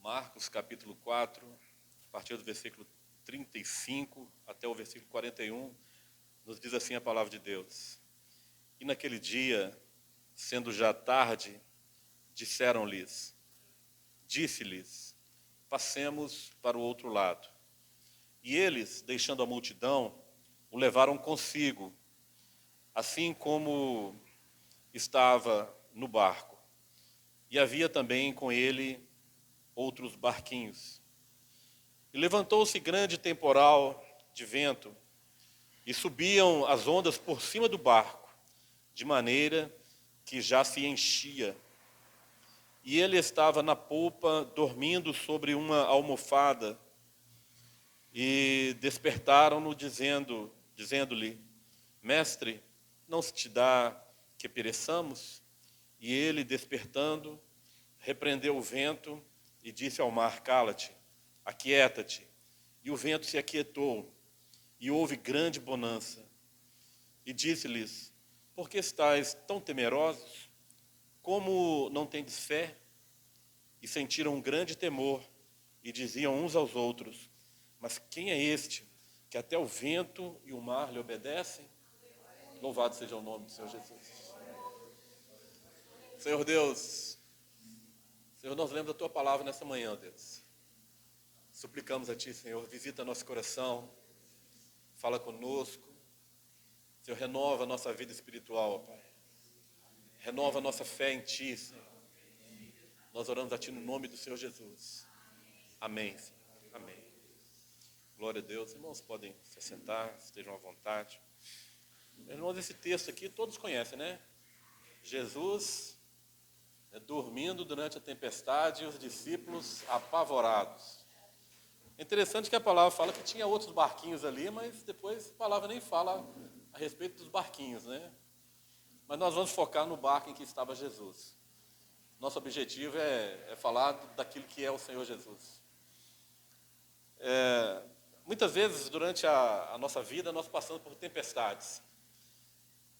Marcos capítulo 4, a partir do versículo 35 até o versículo 41, nos diz assim a palavra de Deus. E naquele dia, sendo já tarde, disse-lhes, passemos para o outro lado. E eles, deixando a multidão, o levaram consigo, assim como estava no barco. E havia também com ele outros barquinhos. E levantou-se grande temporal de vento, e subiam as ondas por cima do barco, de maneira que já se enchia. E ele estava na polpa, dormindo sobre uma almofada, e despertaram-no, dizendo-lhe, Mestre, não se te dá que pereçamos? E ele, despertando, repreendeu o vento e disse ao mar, cala-te, aquieta-te. E o vento se aquietou, e houve grande bonança. E disse-lhes, por que estáis tão temerosos? Como não tendes fé? E sentiram um grande temor, e diziam uns aos outros, mas quem é este, que até o vento e o mar lhe obedecem? Louvado seja o nome do Senhor Jesus. Senhor Deus, Senhor, nós lemos a Tua palavra nessa manhã, Deus. Suplicamos a Ti, Senhor, visita nosso coração, fala conosco. Senhor, renova a nossa vida espiritual, Pai. Renova a nossa fé em Ti, Senhor. Nós oramos a Ti no nome do Senhor Jesus. Amém, Senhor. Amém. Glória a Deus. Irmãos, podem se assentar, estejam à vontade. Irmãos, esse texto aqui todos conhecem, né? Jesus dormindo durante a tempestade e os discípulos apavorados. É interessante que a palavra fala que tinha outros barquinhos ali, mas depois a palavra nem fala a respeito dos barquinhos, né? Mas nós vamos focar no barco em que estava Jesus. Nosso objetivo é falar daquilo que é o Senhor Jesus. Muitas vezes, durante a nossa vida, nós passamos por tempestades.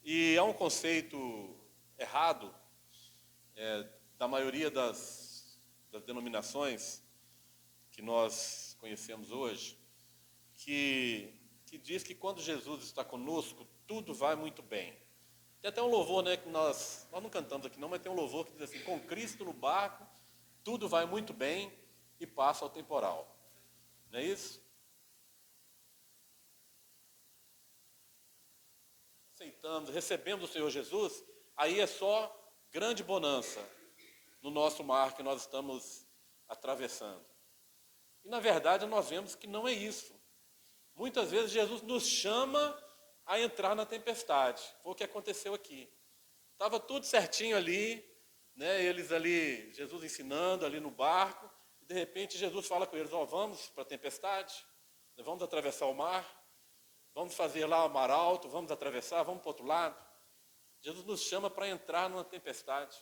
E há um conceito errado da maioria das denominações que nós conhecemos hoje, que diz que quando Jesus está conosco, tudo vai muito bem. Tem até um louvor, né, que nós não cantamos aqui não, mas tem um louvor que diz assim, com Cristo no barco, tudo vai muito bem e passa o temporal. Não é isso? Aceitamos, recebemos o Senhor Jesus, aí é só grande bonança no nosso mar que nós estamos atravessando. E na verdade nós vemos que não é isso. Muitas vezes Jesus nos chama a entrar na tempestade. Foi o que aconteceu aqui. Estava tudo certinho ali, né? Eles ali, Jesus ensinando ali no barco, e de repente Jesus fala com eles, vamos para a tempestade, vamos atravessar o mar, vamos fazer lá o mar alto, vamos atravessar, vamos para o outro lado. Jesus nos chama para entrar numa tempestade.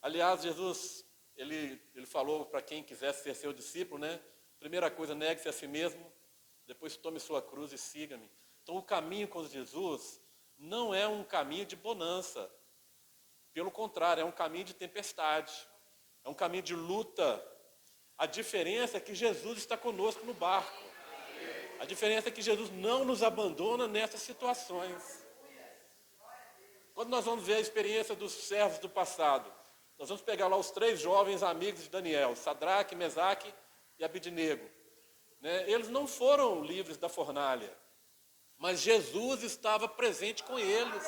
Aliás, Jesus, ele falou para quem quisesse ser seu discípulo, né? Primeira coisa, negue-se a si mesmo, depois tome sua cruz e siga-me. Então, o caminho com Jesus não é um caminho de bonança. Pelo contrário, é um caminho de tempestade. É um caminho de luta. A diferença é que Jesus está conosco no barco. A diferença é que Jesus não nos abandona nessas situações. Quando nós vamos ver a experiência dos servos do passado, nós vamos pegar lá os 3 jovens amigos de Daniel, Sadraque, Mesaque e Abidnego. Né? Eles não foram livres da fornalha, mas Jesus estava presente com eles.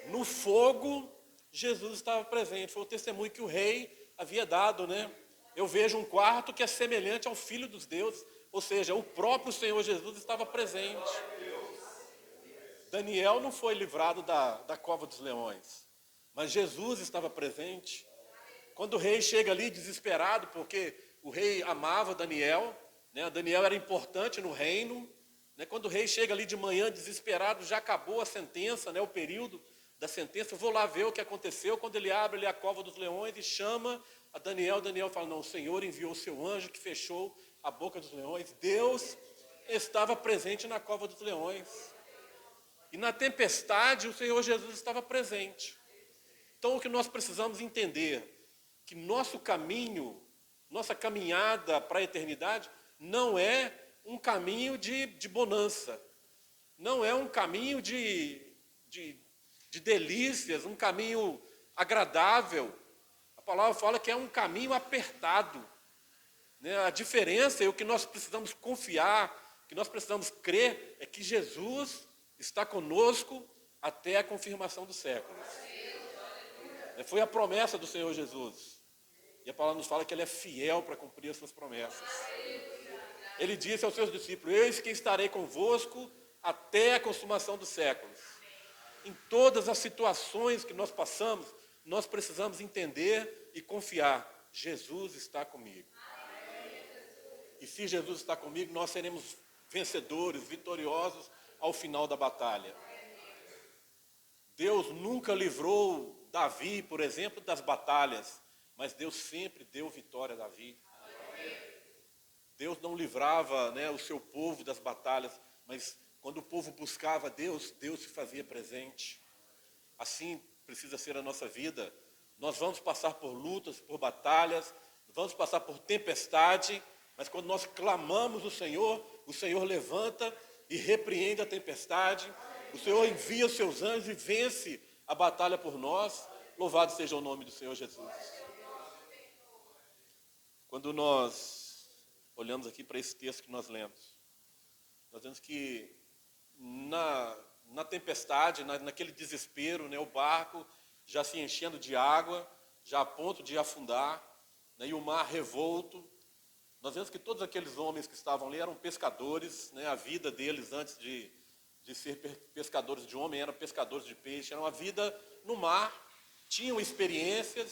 No fogo, Jesus estava presente. Foi o testemunho que o rei havia dado, né? Eu vejo um quarto que é semelhante ao Filho dos Deuses, ou seja, o próprio Senhor Jesus estava presente. Daniel não foi livrado da cova dos leões, mas Jesus estava presente. Quando o rei chega ali desesperado, porque o rei amava Daniel, né? Daniel era importante no reino, né? Quando o rei chega ali de manhã desesperado, já acabou a sentença, né? O período da sentença, eu vou lá ver o que aconteceu. Quando ele abre ali a cova dos leões e chama a Daniel, Daniel fala, não, o Senhor enviou o seu anjo que fechou a boca dos leões. Deus estava presente na cova dos leões. E na tempestade o Senhor Jesus estava presente. Então o que nós precisamos entender, que que nosso caminho, nossa caminhada para a eternidade não é um caminho de bonança, não é um caminho de delícias, um caminho agradável. A palavra fala que é um caminho apertado, né? A diferença e o que nós precisamos confiar, que nós precisamos crer, é que Jesus está conosco até a confirmação dos séculos. Foi a promessa do Senhor Jesus. E a palavra nos fala que Ele é fiel para cumprir as suas promessas. Ele disse aos seus discípulos: eis que estarei convosco até a consumação dos séculos. Em todas as situações que nós passamos, nós precisamos entender e confiar: Jesus está comigo. E se Jesus está comigo, nós seremos vencedores, vitoriosos ao final da batalha. Deus nunca livrou Davi, por exemplo, das batalhas, mas Deus sempre deu vitória a Davi. Deus não livrava, né, o seu povo das batalhas, mas quando o povo buscava Deus, Deus se fazia presente. Assim precisa ser a nossa vida. Nós vamos passar por lutas, por batalhas, vamos passar por tempestade, mas quando nós clamamos o Senhor levanta e repreende a tempestade. O Senhor envia os seus anjos e vence a batalha por nós. Louvado seja o nome do Senhor Jesus. Quando nós olhamos aqui para esse texto que nós lemos, nós vemos que na tempestade, naquele desespero, né, o barco já se enchendo de água, já a ponto de afundar, né, e o mar revolto. Nós vemos que todos aqueles homens que estavam ali eram pescadores, né, a vida deles antes de ser pescadores de homem eram pescadores de peixe, era uma vida no mar, tinham experiência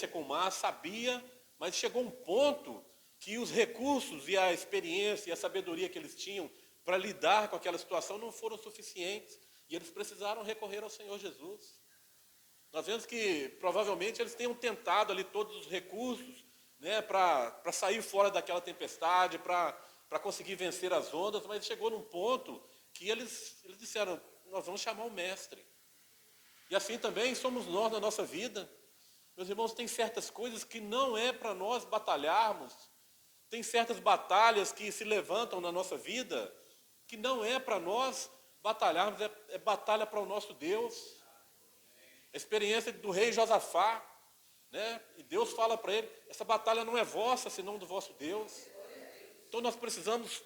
com o mar, sabia, mas chegou um ponto que os recursos e a experiência e a sabedoria que eles tinham para lidar com aquela situação não foram suficientes e eles precisaram recorrer ao Senhor Jesus. Nós vemos que provavelmente eles tenham tentado ali todos os recursos, né, para sair fora daquela tempestade, para conseguir vencer as ondas, mas chegou num ponto que eles disseram: nós vamos chamar o mestre. E assim também somos nós na nossa vida. Meus irmãos, tem certas coisas que não é para nós batalharmos, tem certas batalhas que se levantam na nossa vida, que não é para nós batalharmos, é batalha para o nosso Deus. A experiência do rei Josafá, né? E Deus fala para ele: essa batalha não é vossa, senão do vosso Deus. Então nós precisamos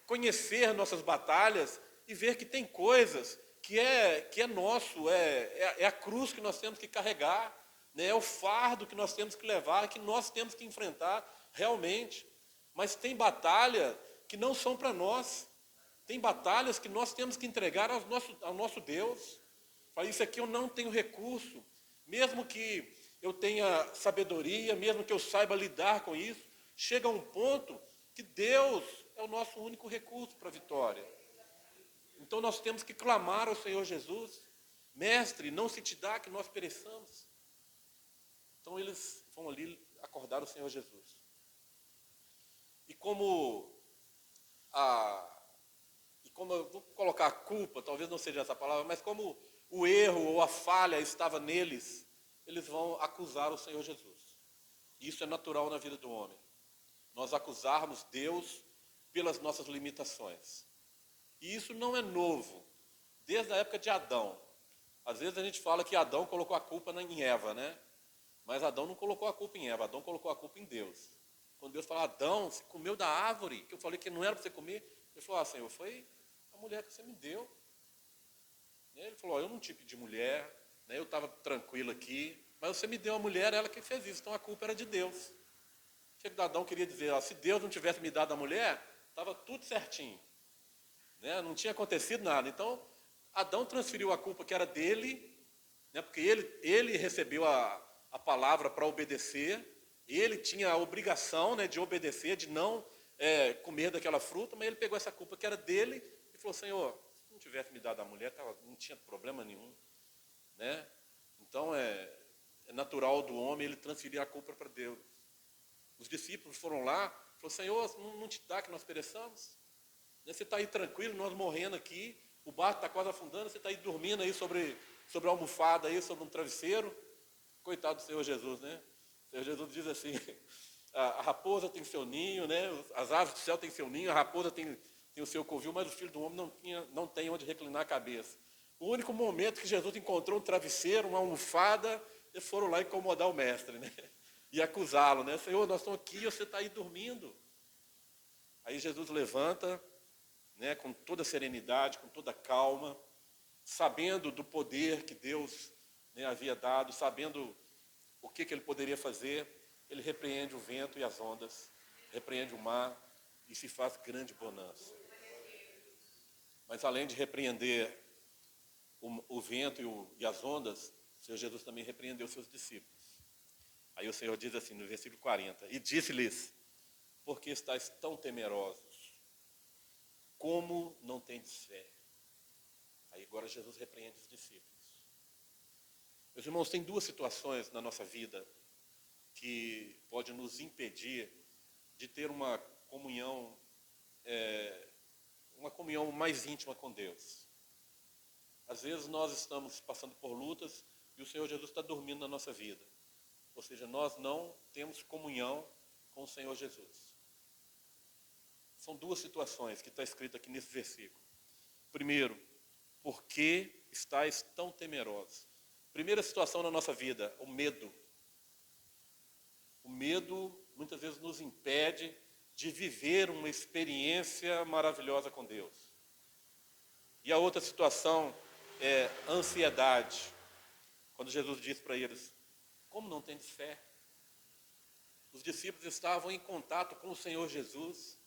conhecer nossas batalhas e ver que tem coisas que é nosso, é a cruz que nós temos que carregar, né? É o fardo que nós temos que levar, que nós temos que enfrentar realmente. Mas tem batalha que não são para nós, tem batalhas que nós temos que entregar ao nosso Deus. Para isso aqui eu não tenho recurso, mesmo que eu tenha sabedoria, mesmo que eu saiba lidar com isso, chega um ponto que Deus é o nosso único recurso para a vitória. Então nós temos que clamar ao Senhor Jesus: mestre, não se te dá que nós pereçamos. Então eles vão ali acordar o Senhor Jesus. E como eu vou colocar a culpa, talvez não seja essa palavra, mas como o erro ou a falha estava neles, eles vão acusar o Senhor Jesus. E isso é natural na vida do homem. Nós acusarmos Deus pelas nossas limitações. E isso não é novo, desde a época de Adão. Às vezes a gente fala que Adão colocou a culpa em Eva, né? Mas Adão não colocou a culpa em Eva, Adão colocou a culpa em Deus. Quando Deus fala: Adão, você comeu da árvore, que eu falei que não era para você comer, ele falou: Senhor, foi a mulher que você me deu. Ele falou: eu não te pedi mulher, né? Eu estava tranquilo aqui, mas você me deu uma mulher, ela que fez isso, então a culpa era de Deus. O que Adão queria dizer? Se Deus não tivesse me dado a mulher, estava tudo certinho, né? Não tinha acontecido nada. Então Adão transferiu a culpa que era dele, né? Porque ele recebeu a palavra para obedecer, ele tinha a obrigação, né, de obedecer, de não comer daquela fruta, mas ele pegou essa culpa que era dele e falou: Senhor, se não tivesse me dado a mulher, não tinha problema nenhum, né? Então é natural do homem ele transferir a culpa para Deus. Os discípulos foram lá, falaram: Senhor, não te dá que nós pereçamos? Você está aí tranquilo, nós morrendo aqui, o barco está quase afundando, você está aí dormindo aí sobre a almofada, aí, sobre um travesseiro. Coitado do Senhor Jesus, né? O Senhor Jesus diz assim, a raposa tem seu ninho, né? As aves do céu têm seu ninho, a raposa tem o seu covil, mas o Filho do Homem não tem onde reclinar a cabeça. O único momento que Jesus encontrou um travesseiro, uma almofada, eles foram lá incomodar o mestre, né? E acusá-lo, né? Senhor, nós estamos aqui e você está aí dormindo. Aí Jesus levanta, né, com toda serenidade, com toda calma, sabendo do poder que Deus, né, havia dado, sabendo o que ele poderia fazer, ele repreende o vento e as ondas, repreende o mar e se faz grande bonança. Mas além de repreender o vento e as ondas, o Senhor Jesus também repreendeu seus discípulos. Aí o Senhor diz assim no versículo 40, e disse-lhes, por que estáis tão temerosos? Como não tendes fé? Aí agora Jesus repreende os discípulos. Meus irmãos, tem duas situações na nossa vida que pode nos impedir de ter uma comunhão mais íntima com Deus. Às vezes nós estamos passando por lutas e o Senhor Jesus está dormindo na nossa vida. Ou seja, nós não temos comunhão com o Senhor Jesus. São duas situações que está escrito aqui nesse versículo. Primeiro, por que estáis tão temerosos? Primeira situação na nossa vida, o medo. O medo muitas vezes nos impede de viver uma experiência maravilhosa com Deus. E a outra situação é ansiedade. Quando Jesus disse para eles, como não tendes fé? Os discípulos estavam em contato com o Senhor Jesus.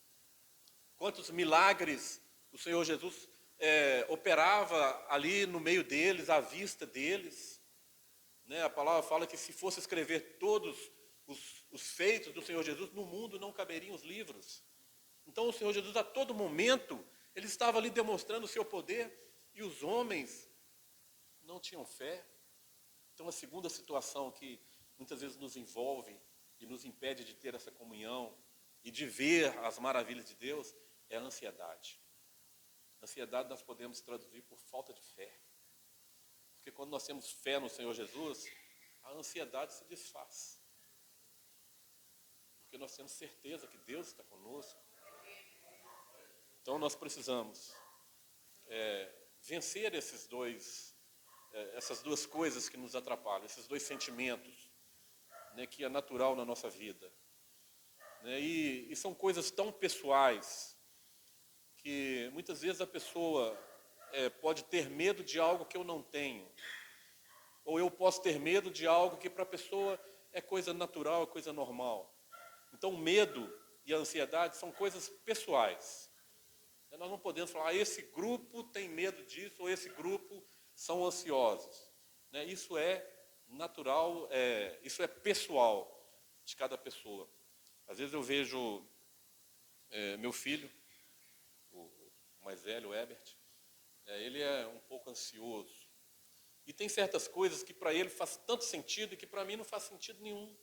Quantos milagres o Senhor Jesus operava ali no meio deles, à vista deles. Né? A palavra fala que se fosse escrever todos os feitos do Senhor Jesus, no mundo não caberiam os livros. Então o Senhor Jesus a todo momento, ele estava ali demonstrando o seu poder e os homens não tinham fé. Então a segunda situação que muitas vezes nos envolve e nos impede de ter essa comunhão e de ver as maravilhas de Deus é a ansiedade. A ansiedade nós podemos traduzir por falta de fé. Porque quando nós temos fé no Senhor Jesus, a ansiedade se desfaz. Porque nós temos certeza que Deus está conosco. Então nós precisamos vencer essas duas coisas que nos atrapalham, esses dois sentimentos, né, que é natural na nossa vida. Né, e são coisas tão pessoais que muitas vezes a pessoa pode ter medo de algo que eu não tenho. Ou eu posso ter medo de algo que para a pessoa é coisa natural, é coisa normal. Então o medo e a ansiedade são coisas pessoais. Nós não podemos falar, esse grupo tem medo disso, ou esse grupo são ansiosos. Né? Isso é natural, isso é pessoal de cada pessoa. Às vezes eu vejo meu filho, o mais velho, o Herbert, ele é um pouco ansioso. E tem certas coisas que para ele faz tanto sentido e que para mim não faz sentido nenhum.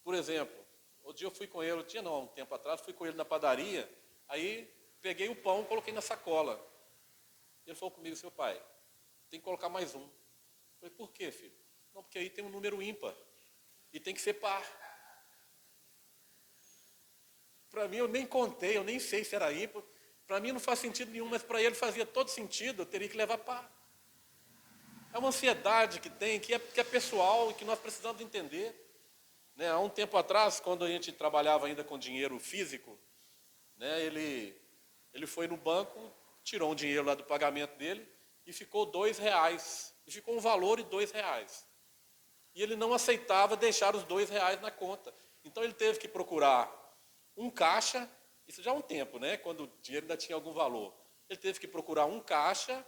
Por exemplo, um dia eu fui com ele, um tempo atrás, fui com ele na padaria, aí peguei o pão e coloquei na sacola. Ele falou comigo, seu pai, tem que colocar mais um. Eu falei, por quê, filho? Não, porque aí tem um número ímpar e tem que ser par. Para mim, eu nem contei, eu nem sei se era ímpar. Para mim não faz sentido nenhum, mas para ele fazia todo sentido, eu teria que levar par. É uma ansiedade que tem, que é pessoal e que nós precisamos entender. Né? Há um tempo atrás, quando a gente trabalhava ainda com dinheiro físico, né, ele foi no banco, tirou um dinheiro lá do pagamento dele e ficou R$2. E ficou um valor de R$2. E ele não aceitava deixar os R$2 na conta. Então ele teve que procurar um caixa, isso já há um tempo, né, quando o dinheiro ainda tinha algum valor. Ele teve que procurar um caixa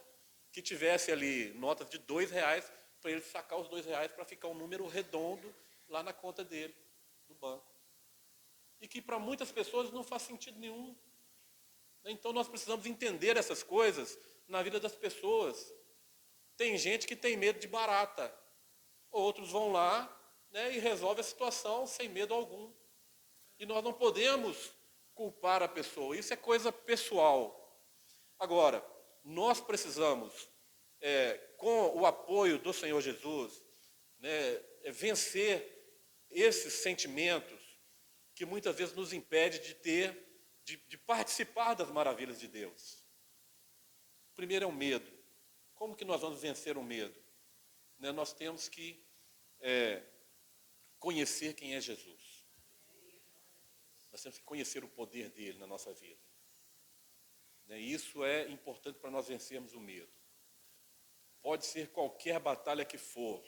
que tivesse ali notas de R$2 para ele sacar os R$2 para ficar um número redondo lá na conta dele, do banco. E que para muitas pessoas não faz sentido nenhum. Então nós precisamos entender essas coisas na vida das pessoas. Tem gente que tem medo de barata. Outros vão lá, né, e resolvem a situação sem medo algum. E nós não podemos culpar a pessoa. Isso é coisa pessoal. Agora, nós precisamos, com o apoio do Senhor Jesus, né, é vencer esses sentimentos que muitas vezes nos impede de participar das maravilhas de Deus. O primeiro é o medo. Como que nós vamos vencer o medo? Né, nós temos que conhecer quem é Jesus. Nós temos que conhecer o poder dele na nossa vida. Né, isso é importante para nós vencermos o medo. Pode ser qualquer batalha que for.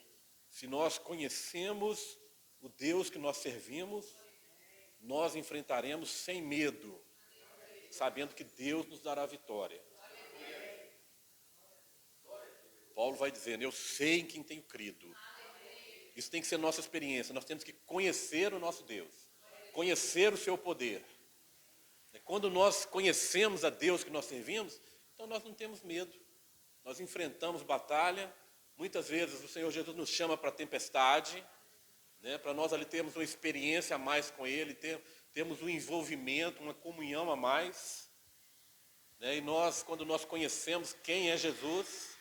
Se nós conhecemos o Deus que nós servimos, nós enfrentaremos sem medo, sabendo que Deus nos dará a vitória. Paulo vai dizendo, eu sei em quem tenho crido. Isso tem que ser nossa experiência. Nós temos que conhecer o nosso Deus, conhecer o seu poder. Quando nós conhecemos a Deus que nós servimos, então nós não temos medo. Nós enfrentamos batalha. Muitas vezes o Senhor Jesus nos chama para a tempestade, né, para nós ali termos uma experiência a mais com Ele, temos um envolvimento, uma comunhão a mais. Né, e nós, quando nós conhecemos quem é Jesus,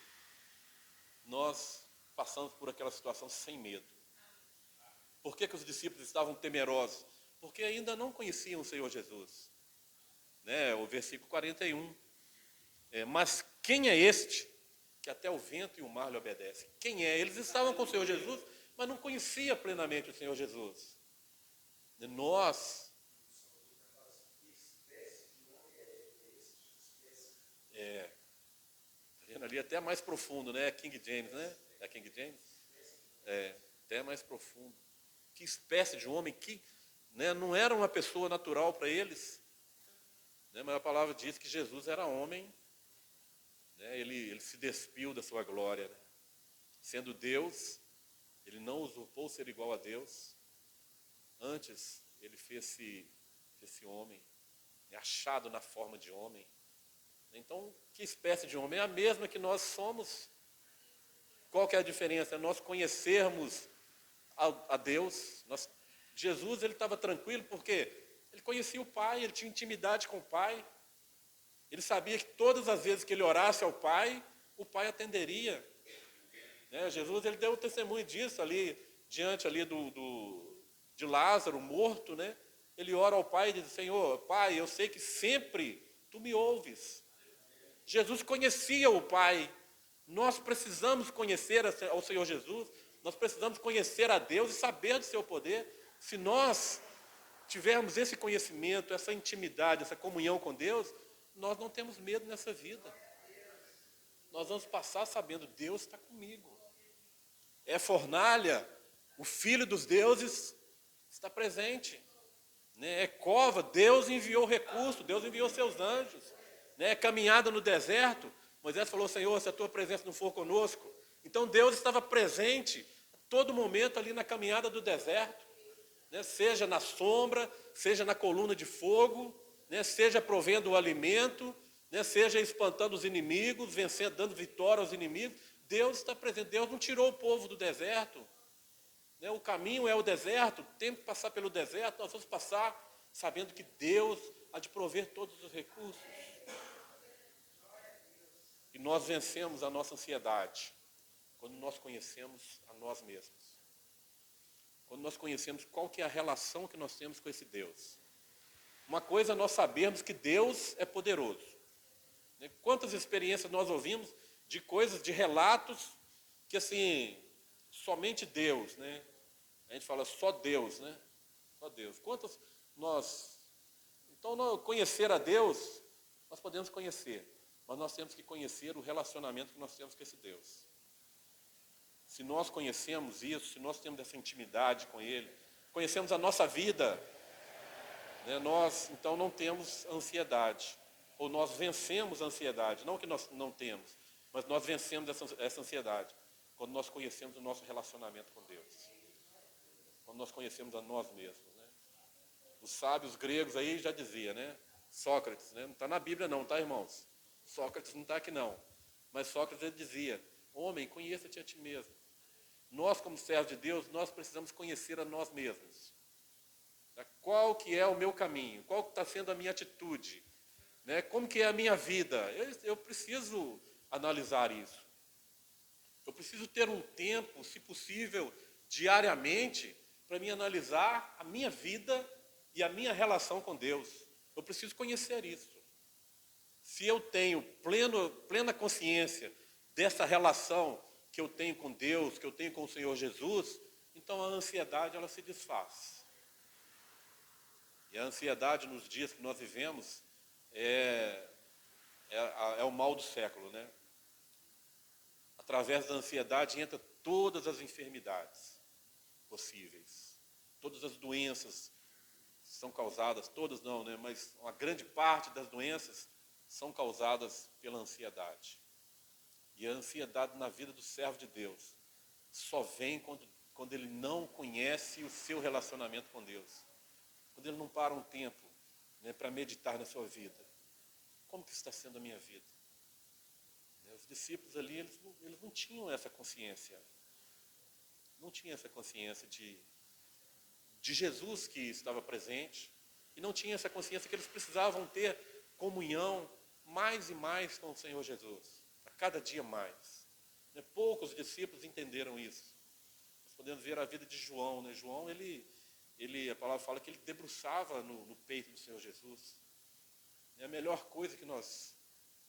nós passamos por aquela situação sem medo. Por que os discípulos estavam temerosos? Porque ainda não conheciam o Senhor Jesus. Né, o versículo 41. Mas quem é este que até o vento e o mar lhe obedecem? Quem é? Eles estavam com o Senhor Jesus, mas não conhecia plenamente o Senhor Jesus. Nós vendo ali até mais profundo, né? King James, né? É King James? Até mais profundo. Que espécie de homem que, né, não era uma pessoa natural para eles, né, mas a palavra diz que Jesus era homem, né, ele se despiu da sua glória, né? Sendo Deus, ele não usurpou ser igual a Deus. Antes, ele fez-se homem, achado na forma de homem. Então, que espécie de homem? É a mesma que nós somos. Qual que é a diferença? Nós conhecermos a Deus. Jesus, ele estava tranquilo porque ele conhecia o Pai, ele tinha intimidade com o Pai. Ele sabia que todas as vezes que ele orasse ao Pai, o Pai atenderia. Né? Jesus, ele deu o testemunho disso ali, diante ali de Lázaro, morto, né? Ele ora ao Pai e diz, Senhor, Pai, eu sei que sempre tu me ouves. Jesus conhecia o Pai. Nós precisamos conhecer ao Senhor Jesus, nós precisamos conhecer a Deus e saber do seu poder. Se nós tivermos esse conhecimento, essa intimidade, essa comunhão com Deus, nós não temos medo nessa vida. Nós vamos passar sabendo, Deus está comigo. É fornalha, o Filho dos deuses está presente. Né? É cova, Deus enviou recurso, Deus enviou seus anjos. Né? Caminhada no deserto, Moisés falou, Senhor, se a tua presença não for conosco. Então Deus estava presente a todo momento ali na caminhada do deserto. Né? Seja na sombra, seja na coluna de fogo, né? Seja provendo o alimento, né? Seja espantando os inimigos, vencendo, dando vitória aos inimigos. Deus está presente. Deus não tirou o povo do deserto. Né? O caminho é o deserto, temos que passar pelo deserto, nós vamos passar sabendo que Deus há de prover todos os recursos. E nós vencemos a nossa ansiedade quando nós conhecemos a nós mesmos. Quando nós conhecemos qual que é a relação que nós temos com esse Deus. Uma coisa é nós sabermos que Deus é poderoso. Né? Quantas experiências nós ouvimos de coisas, de relatos, que assim, somente Deus, né? A gente fala só Deus, né? Só Deus. Quantas nós... Então, conhecer a Deus, nós podemos conhecer. Mas nós temos que conhecer o relacionamento que nós temos com esse Deus. Se nós conhecemos isso, se nós temos essa intimidade com Ele, conhecemos a nossa vida, né, nós então não temos ansiedade. Ou nós vencemos a ansiedade. Não que nós não temos, mas nós vencemos essa ansiedade quando nós conhecemos o nosso relacionamento com Deus. Quando nós conhecemos a nós mesmos. Né? Os sábios gregos aí já dizia, né? Sócrates, né? Não está na Bíblia não, tá, irmãos? Sócrates não está aqui não. Mas Sócrates ele dizia, homem, conheça-te a ti mesmo. Nós, como servos de Deus, nós precisamos conhecer a nós mesmos. Qual que é o meu caminho? Qual está sendo a minha atitude? Né? Como que é a minha vida? Eu preciso analisar isso. Eu preciso ter um tempo, se possível, diariamente, para me analisar a minha vida e a minha relação com Deus. Eu preciso conhecer isso. Se eu tenho plena consciência dessa relação que eu tenho com Deus, que eu tenho com o Senhor Jesus, então a ansiedade ela se desfaz. E a ansiedade nos dias que nós vivemos é o mal do século, né? Através da ansiedade entra todas as enfermidades possíveis. Todas as doenças são causadas, todas não, né? Mas uma grande parte das doenças são causadas pela ansiedade. E a ansiedade na vida do servo de Deus só vem quando ele não conhece o seu relacionamento com Deus. Quando ele não para um tempo, né, para meditar na sua vida. Como que está sendo a minha vida? Os discípulos ali, eles não tinham essa consciência. Não tinham essa consciência de Jesus que estava presente. E não tinham essa consciência que eles precisavam ter comunhão mais e mais com o Senhor Jesus. A cada dia mais. Poucos discípulos entenderam isso. Nós podemos ver a vida de João, né? João, a palavra fala que ele debruçava no peito do Senhor Jesus. E a melhor coisa que nós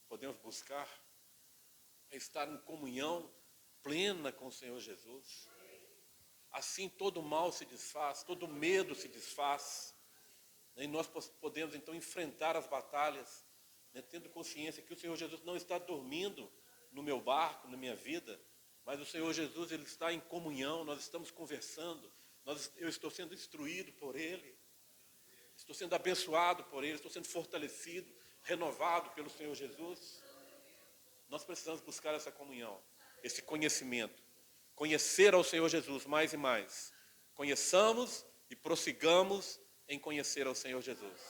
podemos buscar é estar em comunhão plena com o Senhor Jesus. Assim todo mal se desfaz, todo medo se desfaz. E nós podemos então enfrentar as batalhas, né, tendo consciência que o Senhor Jesus não está dormindo no meu barco, na minha vida, mas o Senhor Jesus ele está em comunhão, nós estamos conversando, eu estou sendo instruído por Ele, estou sendo abençoado por Ele, estou sendo fortalecido, renovado pelo Senhor Jesus. Nós precisamos buscar essa comunhão, esse conhecimento, conhecer ao Senhor Jesus mais e mais. Conheçamos e prossigamos em conhecer ao Senhor Jesus.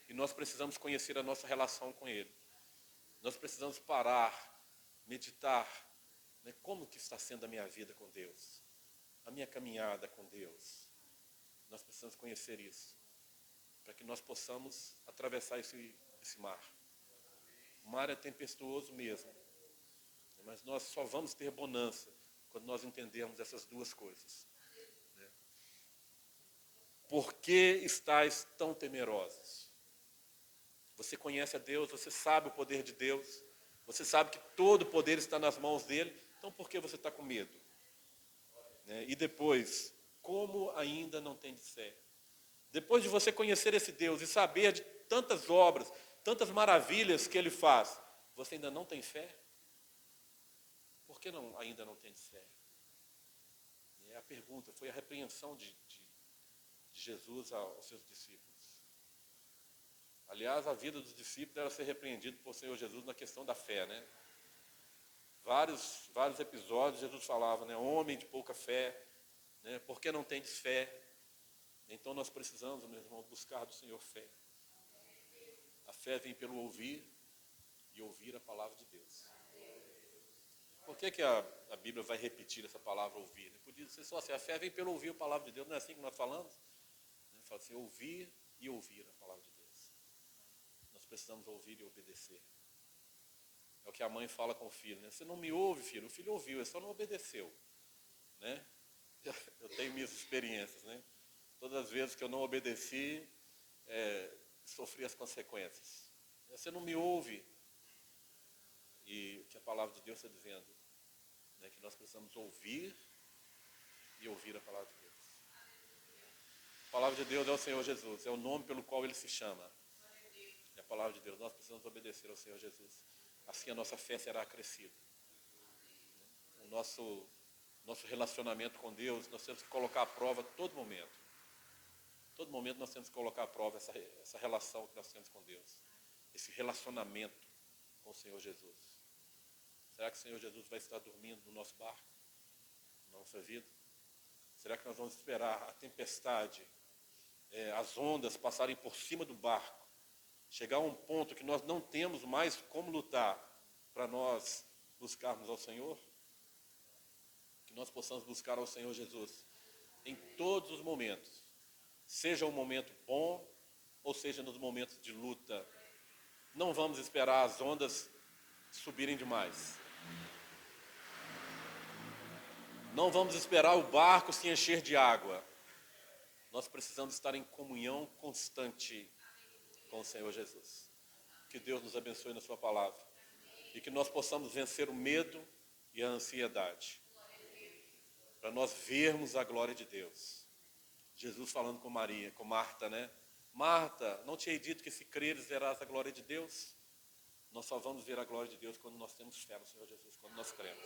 E nós precisamos conhecer a nossa relação com Ele. Nós precisamos parar, meditar, né, como que está sendo a minha vida com Deus, a minha caminhada com Deus. Nós precisamos conhecer isso, para que nós possamos atravessar esse mar. O mar é tempestuoso mesmo, mas nós só vamos ter bonança quando nós entendermos essas duas coisas. Por que estáis tão temerosos? Você conhece a Deus, você sabe o poder de Deus, você sabe que todo o poder está nas mãos dele, então por que você está com medo? E depois, como ainda não tem fé? Depois de você conhecer esse Deus e saber de tantas obras, tantas maravilhas que Ele faz, você ainda não tem fé? Por que ainda não tem fé? A pergunta foi a repreensão de Jesus aos seus discípulos. Aliás, a vida dos discípulos era ser repreendido por Senhor Jesus na questão da fé, né? Vários episódios Jesus falava, né? Homem de pouca fé, né? Por que não tendes fé? Então nós precisamos, meus irmãos, buscar do Senhor fé. A fé vem pelo ouvir e ouvir a palavra de Deus. Por que a Bíblia vai repetir essa palavra ouvir? Podia ser só assim, a fé vem pelo ouvir a palavra de Deus, não é assim que nós falamos? Fala assim, ouvir e ouvir a palavra de Deus. Nós precisamos ouvir e obedecer. É o que a mãe fala com o filho, né? Você não me ouve, filho. O filho ouviu, ele só não obedeceu, né? Eu tenho minhas experiências, né? Todas as vezes que eu não obedeci, sofri as consequências. Você não me ouve. E o que a palavra de Deus está dizendo, né? Que nós precisamos ouvir e ouvir a palavra de Deus. A palavra de Deus é o Senhor Jesus, é o nome pelo qual Ele se chama. É a palavra de Deus, nós precisamos obedecer ao Senhor Jesus. Assim a nossa fé será acrescida. O nosso relacionamento com Deus, nós temos que colocar à prova a todo momento. Todo momento nós temos que colocar à prova essa relação que nós temos com Deus. Esse relacionamento com o Senhor Jesus. Será que o Senhor Jesus vai estar dormindo no nosso barco? Na nossa vida? Será que nós vamos esperar a tempestade, as ondas passarem por cima do barco, chegar a um ponto que nós não temos mais como lutar para nós buscarmos ao Senhor? Que nós possamos buscar ao Senhor Jesus em todos os momentos, seja um momento bom ou seja nos momentos de luta. Não vamos esperar as ondas subirem demais. Não vamos esperar o barco se encher de água. Nós precisamos estar em comunhão constante com o Senhor Jesus. Que Deus nos abençoe na sua palavra. E que nós possamos vencer o medo e a ansiedade. Para nós vermos a glória de Deus. Jesus falando com Maria, com Marta, né? Marta, não te hei dito que se creres verás a glória de Deus? Nós só vamos ver a glória de Deus quando nós temos fé no Senhor Jesus, quando nós cremos.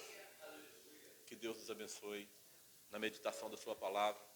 Que Deus nos abençoe na meditação da sua palavra.